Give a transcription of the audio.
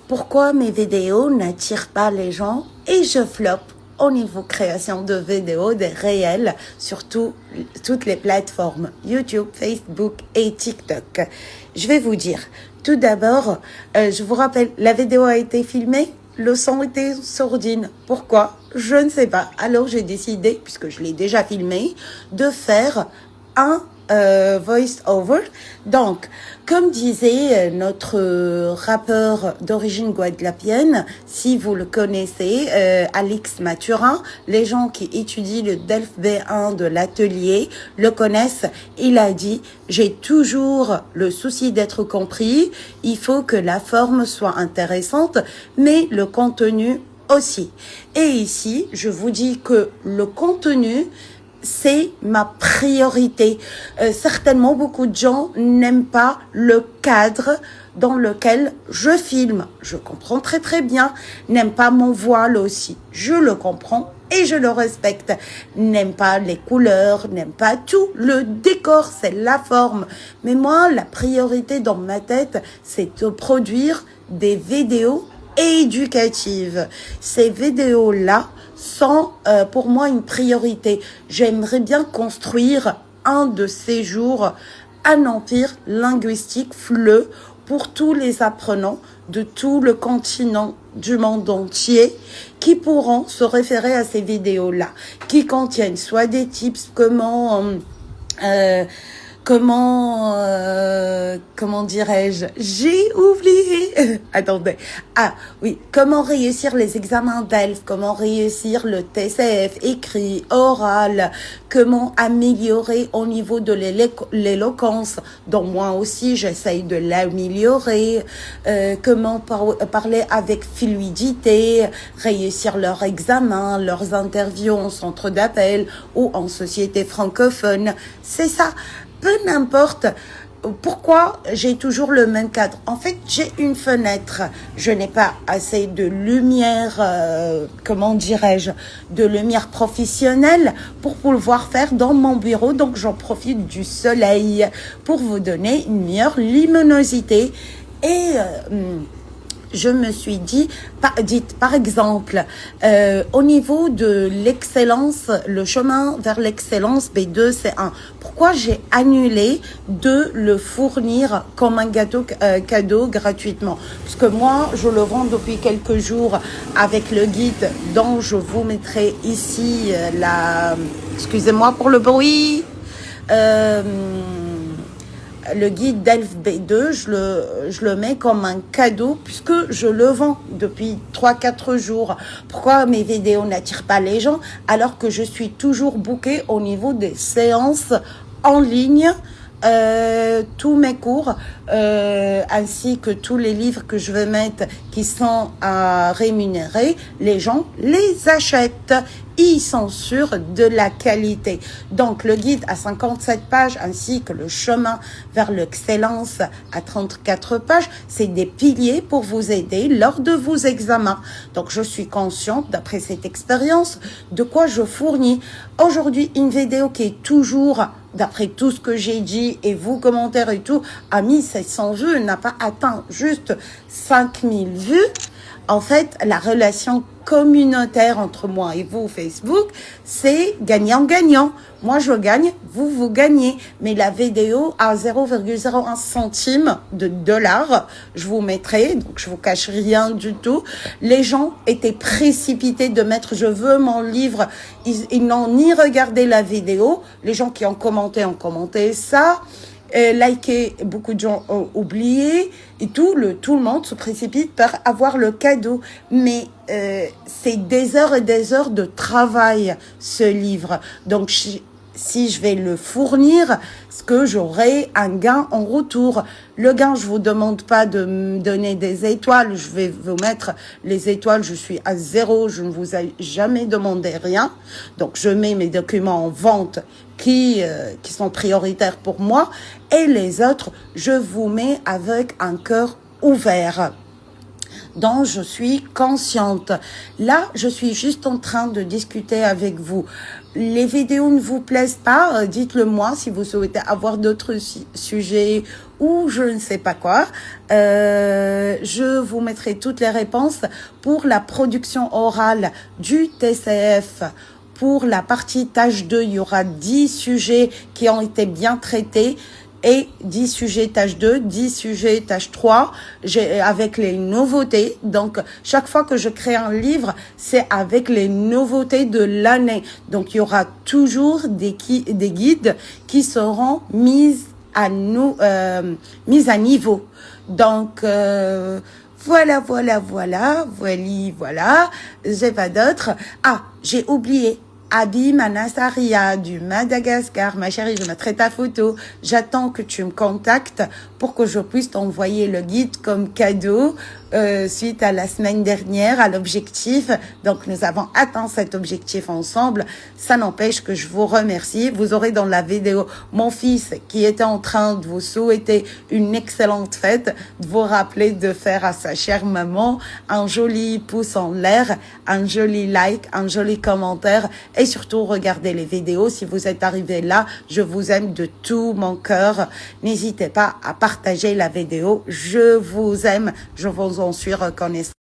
pourquoi mes vidéos n'attirent pas les gens et je floppe au niveau création de vidéos, des réels, sur toutes les plateformes, YouTube, Facebook et TikTok. Je vais vous dire, tout d'abord, je vous rappelle, la vidéo a été filmée, le son était sourdine. Pourquoi? Je ne sais pas. Alors j'ai décidé, puisque je l'ai déjà filmé, de faire un voice-over. Donc, comme disait notre rappeur d'origine guadeloupienne, si vous le connaissez, Alix Mathurin, les gens qui étudient le DELF B1 de l'atelier le connaissent. Il a dit, j'ai toujours le souci d'être compris, il faut que la forme soit intéressante, mais le contenu aussi. Et ici, je vous dis que le contenu, c'est ma priorité. Certainement, beaucoup de gens n'aiment pas le cadre dans lequel je filme. Je comprends très très bien. N'aiment pas mon voile aussi. Je le comprends et je le respecte. N'aiment pas les couleurs, n'aiment pas tout. Le décor, c'est la forme. Mais moi, la priorité dans ma tête, c'est de produire des vidéos éducatives. Ces vidéos-là sont pour moi une priorité. J'aimerais bien construire un de ces jours un empire linguistique FLE pour tous les apprenants de tout le continent du monde entier qui pourront se référer à ces vidéos-là, qui contiennent soit des tips comment dirais-je? J'ai oublié. Attendez. Ah, oui. Comment réussir les examens DELF? Comment réussir le TCF écrit, oral? Comment améliorer au niveau de l'éloquence? Donc, moi aussi, j'essaye de l'améliorer. Comment parler avec fluidité? Réussir leurs examens, leurs interviews en centre d'appel ou en société francophone. C'est ça. Peu n'importe pourquoi j'ai toujours le même cadre. En fait, j'ai une fenêtre. Je n'ai pas assez de lumière, comment dirais-je, de lumière professionnelle pour pouvoir faire dans mon bureau. Donc, j'en profite du soleil pour vous donner une meilleure luminosité. Et je me suis dit, par exemple, au niveau de l'excellence, le chemin vers l'excellence B2, C1. Pourquoi j'ai annulé de le fournir comme un cadeau gratuitement? Parce que moi, je le vends depuis quelques jours avec le guide dont je vous mettrai ici excusez-moi pour le bruit, le guide DELF B2, je le mets comme un cadeau puisque je le vends depuis 3-4 jours. Pourquoi mes vidéos n'attirent pas les gens alors que je suis toujours bookée au niveau des séances en ligne, tous mes cours ainsi que tous les livres que je vais mettre qui sont à rémunérer, les gens les achètent. Ils sont sûrs de la qualité. Donc, le guide à 57 pages ainsi que le chemin vers l'excellence à 34 pages, c'est des piliers pour vous aider lors de vos examens. Donc, je suis consciente, d'après cette expérience, de quoi je fournis. Aujourd'hui, une vidéo qui est toujours, d'après tout ce que j'ai dit et vos commentaires et tout, à 1700 vues, n'a pas atteint juste 5000 vues. En fait, la relation communautaire entre moi et vous, Facebook, c'est gagnant-gagnant. Moi, je gagne, vous gagnez. Mais la vidéo à 0,01 centime de dollar, je vous mettrai, donc je vous cache rien du tout. Les gens étaient précipités de mettre « je veux mon livre ». Ils n'ont ni regardé la vidéo. Les gens qui ont commenté ça. Liker, beaucoup de gens ont oublié et tout le monde se précipite par avoir le cadeau. Mais c'est des heures et des heures de travail, ce livre. Donc, si je vais le fournir, ce que j'aurai un gain en retour. Le gain, je vous demande pas de me donner des étoiles. Je vais vous mettre les étoiles. Je suis à 0. Je ne vous ai jamais demandé rien. Donc, je mets mes documents en vente qui sont prioritaires pour moi. Et les autres, je vous mets avec un cœur ouvert, dont je suis consciente. Là, je suis juste en train de discuter avec vous. Les vidéos ne vous plaisent pas, dites-le moi si vous souhaitez avoir d'autres sujets ou je ne sais pas quoi. Je vous mettrai toutes les réponses pour la production orale du TCF. Pour la partie tâche 2, il y aura 10 sujets qui ont été bien traités et 10 sujets tâche 2, 10 sujets tâche 3 avec les nouveautés. Donc, chaque fois que je crée un livre, c'est avec les nouveautés de l'année. Donc, il y aura toujours des guides qui seront mis à niveau. Donc, voilà. J'ai pas d'autres. Ah, j'ai oublié. Abi Manassaria du Madagascar. Ma chérie, je mettrai ta photo. J'attends que tu me contactes pour que je puisse t'envoyer le guide comme cadeau suite à la semaine dernière, à l'objectif. Donc, nous avons atteint cet objectif ensemble. Ça n'empêche que je vous remercie. Vous aurez dans la vidéo mon fils qui était en train de vous souhaiter une excellente fête, de vous rappeler de faire à sa chère maman un joli pouce en l'air, un joli like, un joli commentaire et surtout regardez les vidéos. Si vous êtes arrivé là, je vous aime de tout mon cœur. N'hésitez pas à partager la vidéo. Je vous aime, je vous en suis reconnaissante.